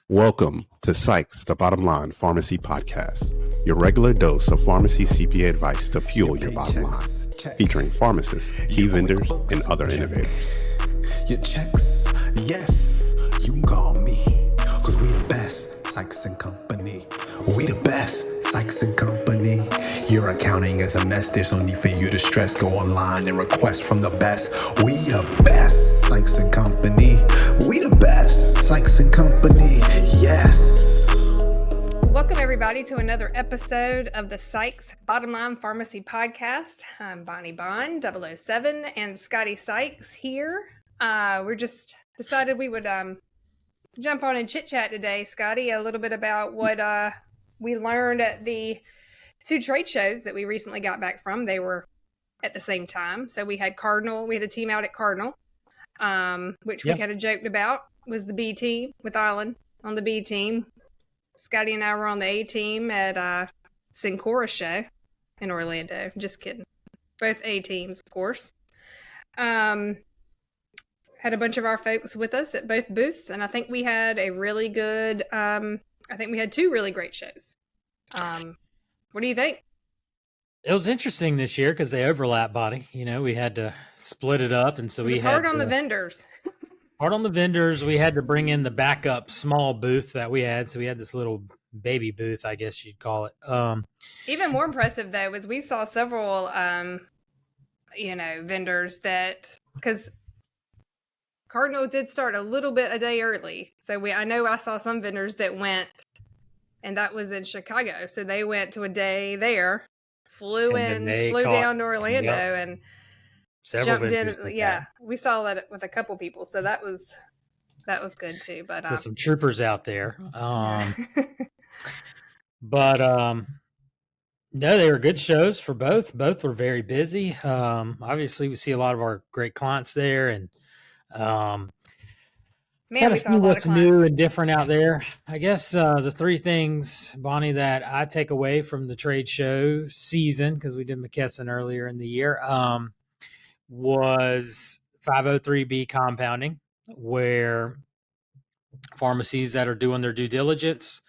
Welcome to Psych's The Bottom Line Pharmacy Podcast, your regular dose of pharmacy CPA advice to fuel your bottom line, featuring pharmacists, key vendors, and other innovators. Your checks, yes, you can call me, because we the best, Sykes and Company. We the best, Sykes and Company. Your accounting is a mess, there's no need for you to stress. Go online and request from the best. We the best, Sykes and Company. We the best, Sykes and Company, yes. Welcome everybody to another episode of the Sykes Bottom Line Pharmacy Podcast. I'm Bonnie Bond, 007, and Scotty Sykes here. We're just decided we would jump on and chit-chat today, Scotty, a little bit about what we learned at the two trade shows that we recently got back from. They were at the same time. So we had Cardinal, we had a team out at Cardinal, which we kind of joked about was the B team with Island on the B team. Scotty and I were on the A team at Syncora show in Orlando. Just kidding. Both A teams, of course. Had a bunch of our folks with us at both booths, and I think we had a really good, I think we had two really great shows. What do you think? It was interesting this year because they overlap, Bonnie. You know, we had to split it up, and so we had hard on the vendors. Hard on the vendors. We had to bring in the backup small booth that we had, so we had this little baby booth, I guess you'd call it. Even more impressive though was we saw several, vendors that because Cardinal did start a little bit a day early, so I know I saw some vendors that went, and that was in Chicago, so they went to a day there. Flew down to Orlando and several jumped in. Yeah, we saw that with a couple people, so that was good too. But so some troopers out there. But no, they were good shows for both. Both were very busy. Obviously, we see a lot of our great clients there, and kind of see what's new and different out there. I guess the three things, Bonnie, that I take away from the trade show season, because we did McKesson earlier in the year, was 503B compounding, where pharmacies that are doing their due diligence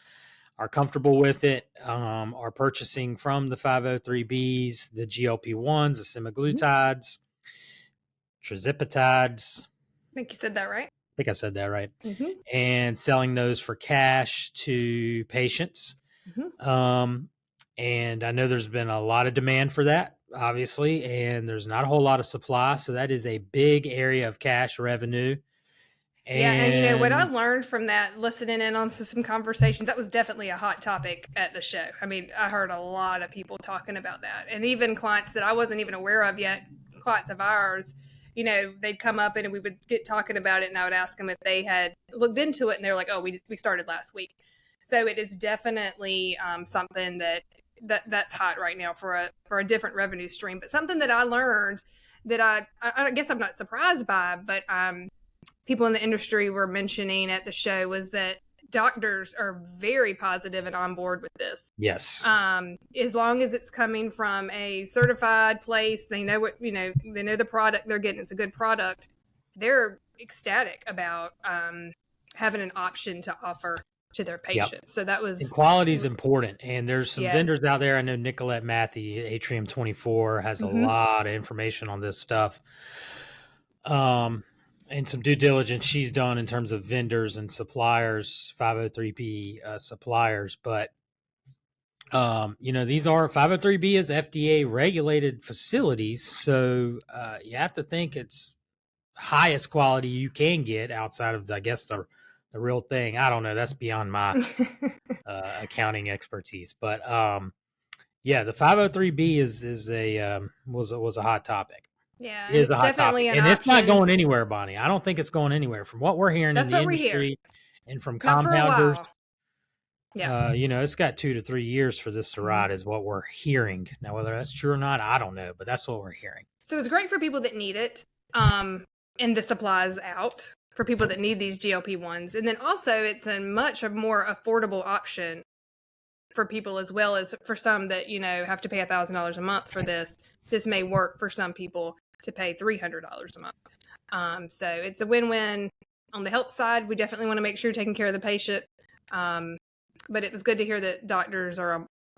are comfortable with it, are purchasing from the 503Bs, the GLP-1s, the semaglutides, trizipatides. I think you said that right. I think I said that right. Mm-hmm. And selling those for cash to patients. Mm-hmm. And I know there's been a lot of demand for that, obviously, and there's not a whole lot of supply. So that is a big area of cash revenue. And what I learned from that, listening in on some conversations, that was definitely a hot topic at the show. I mean, I heard a lot of people talking about that, and even clients that I wasn't even aware of yet, clients of ours, they'd come up and we would get talking about it, and I would ask them if they had looked into it, and they're like, "Oh, we started last week." So it is definitely something that's hot right now for a different revenue stream. But something that I learned that I guess I'm not surprised by, but people in the industry were mentioning at the show was that doctors are very positive and on board with this. Yes. As long as it's coming from a certified place, they know they know the product they're getting. It's a good product. They're ecstatic about having an option to offer to their patients. Yep. So that was... And quality is important. And there's some vendors out there. I know Nicolette Matthew, Atrium 24, has a lot of information on this stuff. And some due diligence she's done in terms of vendors and suppliers, 503B suppliers. But, these are 503B is FDA regulated facilities. So you have to think it's highest quality you can get outside of, I guess, the real thing. I don't know. That's beyond my accounting expertise. But, the 503B was a hot topic. Yeah, it is a hot topic. And it's not going anywhere, Bonnie. I don't think it's going anywhere from what we're hearing in the industry and from compounders. Yeah. It's got 2 to 3 years for this to ride is what we're hearing. Now, whether that's true or not, I don't know, but that's what we're hearing. So it's great for people that need it. And the supply's out for people that need these GLP-1s. And then also it's a much more affordable option for people, as well as for some that, have to pay $1,000 a month for this. This may work for some people to pay $300 a month. So it's a win-win on the health side. We definitely want to make sure you're taking care of the patient. But it was good to hear that doctors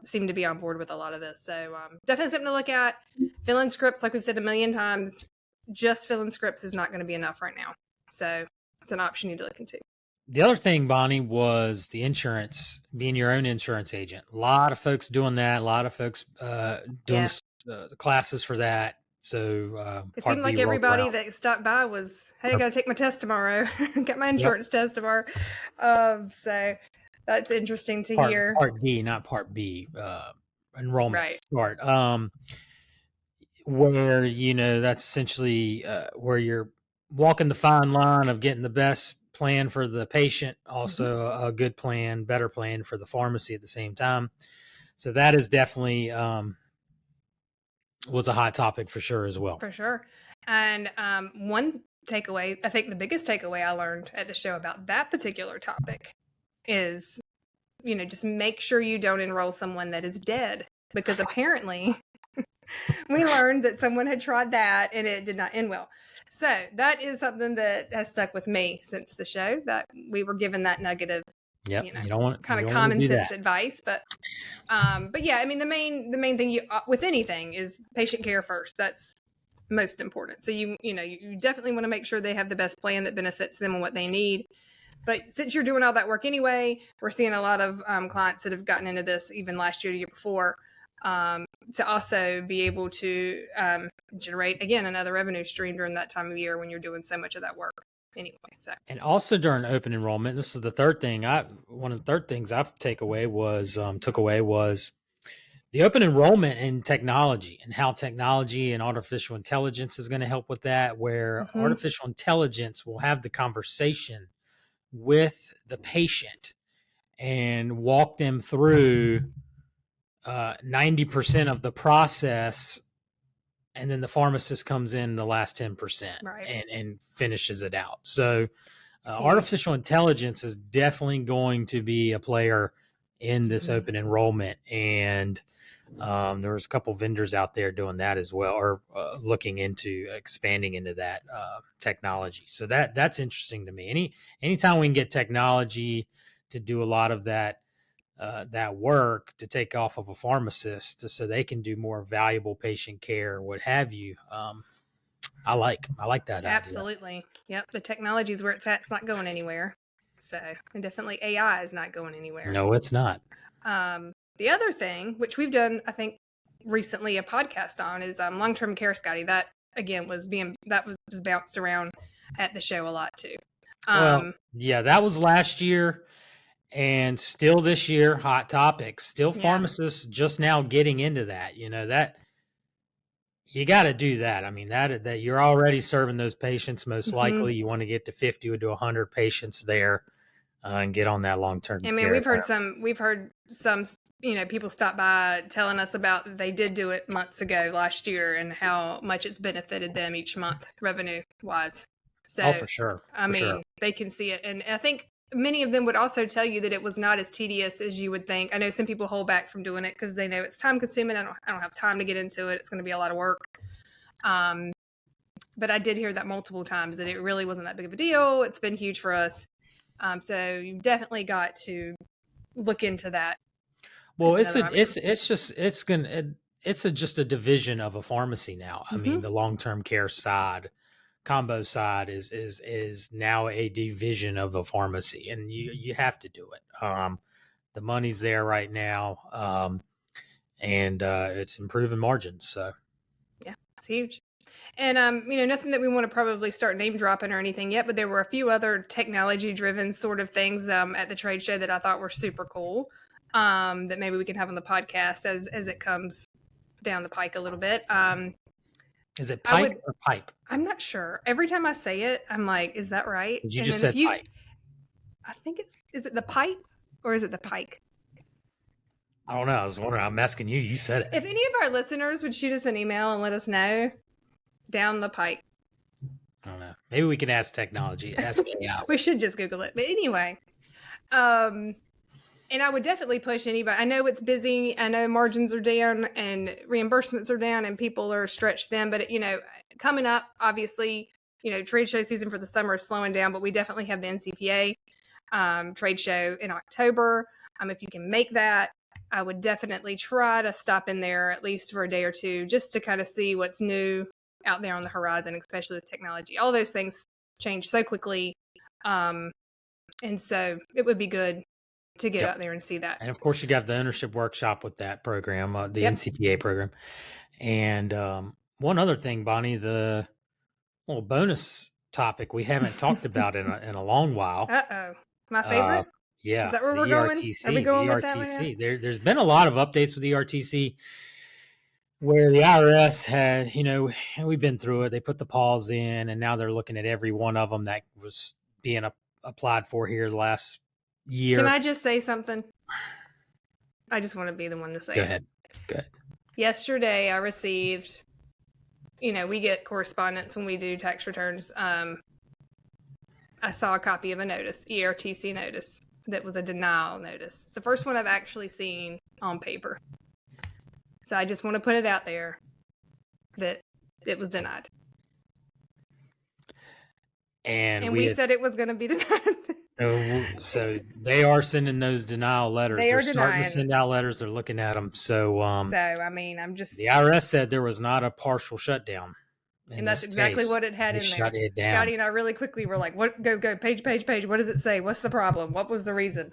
seem to be on board with a lot of this. So definitely something to look at. Fill-in scripts, like we've said a million times, just fill-in scripts is not going to be enough right now. So it's an option you need to look into. The other thing, Bonnie, was the insurance, being your own insurance agent. A lot of folks doing that. A lot of folks doing the classes for that. So it seemed like everybody that stopped by was, hey, I got to take my test tomorrow. Got my insurance test tomorrow. So that's interesting to hear. Part D, not Part B, enrollment start. Where, that's essentially where you're walking the fine line of getting the best plan for the patient, also a good plan, better plan for the pharmacy at the same time. So that is definitely was a hot topic for sure as well. For sure. And one takeaway, I think the biggest takeaway I learned at the show about that particular topic is, just make sure you don't enroll someone that is dead, because apparently we learned that someone had tried that and it did not end well. So that is something that has stuck with me since the show, that we were given that nugget of, you don't want kind of common sense advice. But yeah, I mean, the main thing with anything is patient care first. That's most important. So you definitely want to make sure they have the best plan that benefits them and what they need. But since you're doing all that work anyway, we're seeing a lot of clients that have gotten into this even last year, the year before, to also be able to generate, again, another revenue stream during that time of year when you're doing so much of that work anyway. So, and also during open enrollment, this is the third thing. One of the third things I took away was the open enrollment in technology, and how technology and artificial intelligence is going to help with that, where artificial intelligence will have the conversation with the patient and walk them through 90% of the process, and then the pharmacist comes in the last 10% and finishes it out. So artificial intelligence is definitely going to be a player in this open enrollment. And there was a couple vendors out there doing that as well, or looking into expanding into that technology. So that's interesting to me. Anytime we can get technology to do a lot of that work, to take off of a pharmacist so they can do more valuable patient care, what have you. I like that. Absolutely. Idea. Yep. The technology is where it's at. It's not going anywhere. So, and definitely AI is not going anywhere. No, it's not. The other thing, which we've done, I think, recently a podcast on, is long-term care, Scotty. That again was bounced around at the show a lot too. That was last year. And still this year, hot topics. Still pharmacists just now getting into that. That you got to do that. I mean, that you're already serving those patients. Most likely, you want to get to 50 to 100 patients there and get on that long-term. I mean, we've heard some. People stop by telling us about they did do it months ago last year and how much it's benefited them each month, revenue-wise. So, for sure. They can see it, and I think many of them would also tell you that it was not as tedious as you would think. I know some people hold back from doing it because they know it's time consuming. I don't have time to get into it. It's going to be a lot of work. But I did hear that multiple times, that it really wasn't that big of a deal. It's been huge for us. So you've definitely got to look into that. Well, it's just a division of a pharmacy now. I mean, the long-term care side, combo side is now a division of a pharmacy, and you have to do it. The money's there right now, and it's improving margins. So yeah, it's huge. And nothing that we want to probably start name dropping or anything yet, but there were a few other technology driven sort of things at the trade show that I thought were super cool, that maybe we can have on the podcast as it comes down the pike a little bit. Is it Pike or Pipe? I'm not sure. Every time I say it, I'm like, is that right? You just said Pike. I think is it the Pipe or is it the Pike? I don't know. I was wondering. I'm asking you. You said it. If any of our listeners would shoot us an email and let us know, down the Pike. I don't know. Maybe we can ask technology. Ask AI. We should just Google it. But anyway, and I would definitely push anybody. I know it's busy. I know margins are down and reimbursements are down and people are stretched thin. But, coming up, obviously, trade show season for the summer is slowing down. But we definitely have the NCPA trade show in October. If you can make that, I would definitely try to stop in there at least for a day or two, just to kind of see what's new out there on the horizon, especially with technology. All those things change so quickly. And so it would be good to get out there and see that. And of course, you got the ownership workshop with that program, the NCPA program. And one other thing, Bonnie, the little bonus topic we haven't talked about in a long while. My favorite? Yeah. Is that where we're ERTC, going? Are we going the with that ERTC. There's been a lot of updates with ERTC where the IRS had, we've been through it. They put the pause in, and now they're looking at every one of them that was being applied for here the last year. Can I just say something? I just want to be the one to say Go ahead. Yesterday, I received, we get correspondence when we do tax returns. I saw a copy of a notice, ERTC notice, that was a denial notice. It's the first one I've actually seen on paper. So I just want to put it out there that it was denied. And we said it was going to be denied. So they are sending those denial letters. They're starting to send out letters. They're looking at them. So I'm just... The IRS said there was not a partial shutdown. And that's exactly what it had in there. Shut it down. Scotty and I really quickly were like, "What? Go, page. What does it say? What's the problem? What was the reason?"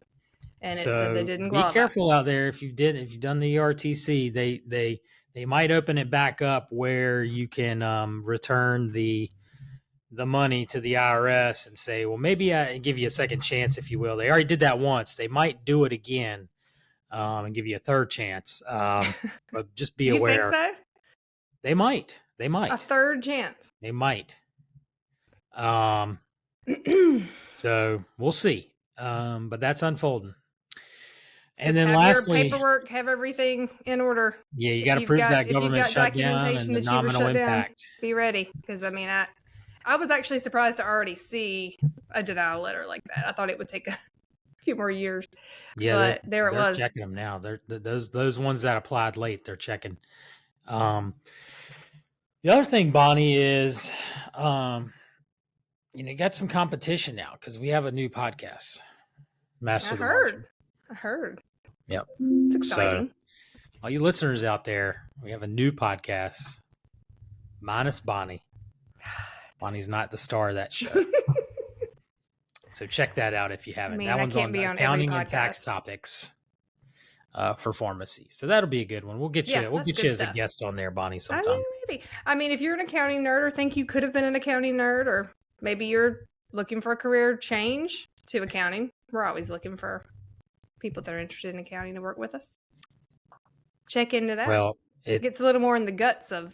And it said they didn't qualify. Be careful out there if you've done the ERTC. They might open it back up where you can return the money to the IRS and say, well, maybe I give you a second chance, if you will. They already did that once. They might do it again and give you a third chance. But just be aware. You think so? They might. A third chance. They might. So we'll see. But that's unfolding. And then lastly, your paperwork, have everything in order. Yeah, you got to prove that government shutdown and the nominal impact. Be ready, because I was actually surprised to already see a denial letter like that. I thought it would take a few more years. Yeah, but there it was. They're checking them now. Those ones that applied late, they're checking. The other thing, Bonnie, is you got some competition now because we have a new podcast. I heard. Yep. It's exciting. So, all you listeners out there, we have a new podcast minus Bonnie. Bonnie's not the star of that show. So check that out if you haven't. That one's on accounting and tax topics for Pharmacies. So that'll be a good one. We'll get you as a guest on there, Bonnie, sometime. Maybe. If you're an accounting nerd or think you could have been an accounting nerd, or maybe you're looking for a career change to accounting, we're always looking for people that are interested in accounting to work with us. Check into that. Well, it gets a little more in the guts of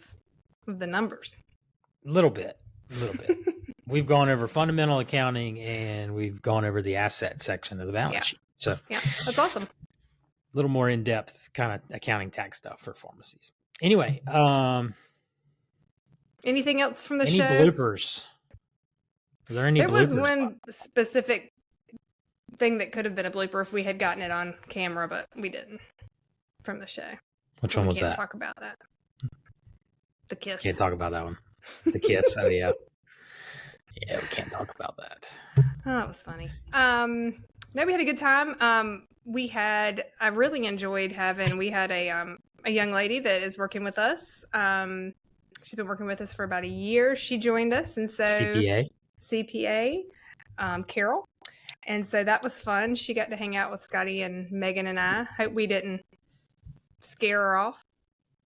the numbers. A little bit. We've gone over fundamental accounting and we've gone over the asset section of the balance sheet. So yeah, that's awesome. A little more in-depth kind of accounting tax stuff for Pharmacies. Anyway, anything else from the show? Any bloopers? Are there any bloopers? There was one specific thing that could have been a blooper if we had gotten it on camera, but we didn't from the show. Which one was that? We can't talk about that. The kiss. Can't talk about that one. The kiss. Oh, yeah. Yeah, we can't talk about that. Oh, it was funny. No, we had a good time. I really enjoyed we had a young lady that is working with us. She's been working with us for about a year. She joined us. And so CPA, Carol. And so that was fun. She got to hang out with Scotty and Megan and I. Hope we didn't scare her off.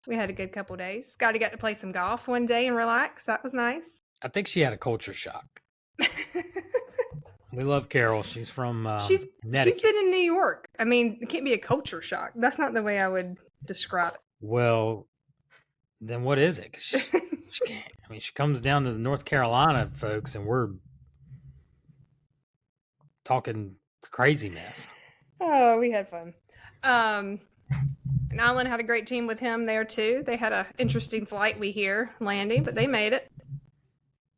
We had a good couple days. Scotty got to play some golf one day and relax. That was nice. I think she had a culture shock. We love Carol. She's from she's Connecticut. She's been in New York. It can't be a culture shock. That's not the way I would describe it. Well, then what is it? She can't. She comes down to the North Carolina folks, and we're talking crazy mess. Oh, we had fun. And Alan had a great team with him there too. They had an interesting flight, we hear, landing, but they made it.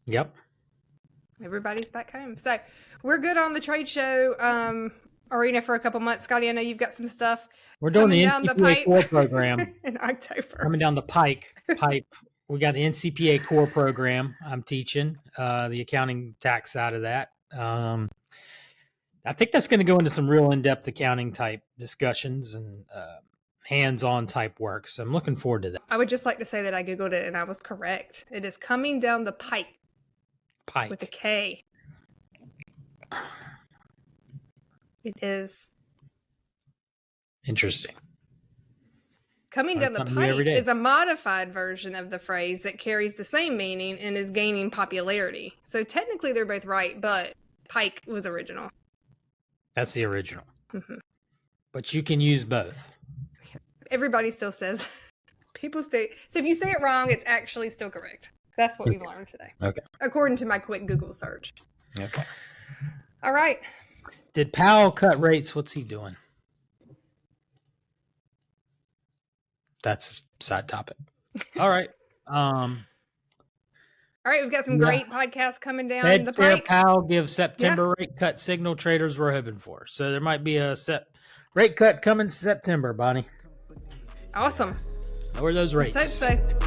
Yep. Everybody's back home. So we're good on the trade show arena for a couple months. Scotty, I know you've got some stuff. We're doing the NCPA core program in October. Coming down the Pike. We got the NCPA core program I'm teaching, the accounting tax side of that. I think that's going to go into some real in-depth accounting type discussions and hands-on type work. So I'm looking forward to that. I would just like to say that I Googled it and I was correct. It is coming down the pike. Pike. With a K. It is. Interesting. Coming down the pike is a modified version of the phrase that carries the same meaning and is gaining popularity. So technically they're both right, but pike was original. That's the original. Mm-hmm. But you can use both. Everybody still says, people stay. So if you say it wrong, it's actually still correct. That's what we've learned today. Okay. According to my quick Google search. Okay. All right. Did Powell cut rates? What's he doing? That's a side topic. All right. All right, we've got some great podcasts coming down the pike. Powell gives September rate cut signal traders we're hoping for. So there might be a rate cut coming September, Bonnie. Awesome. Lower those rates. Let's hope so.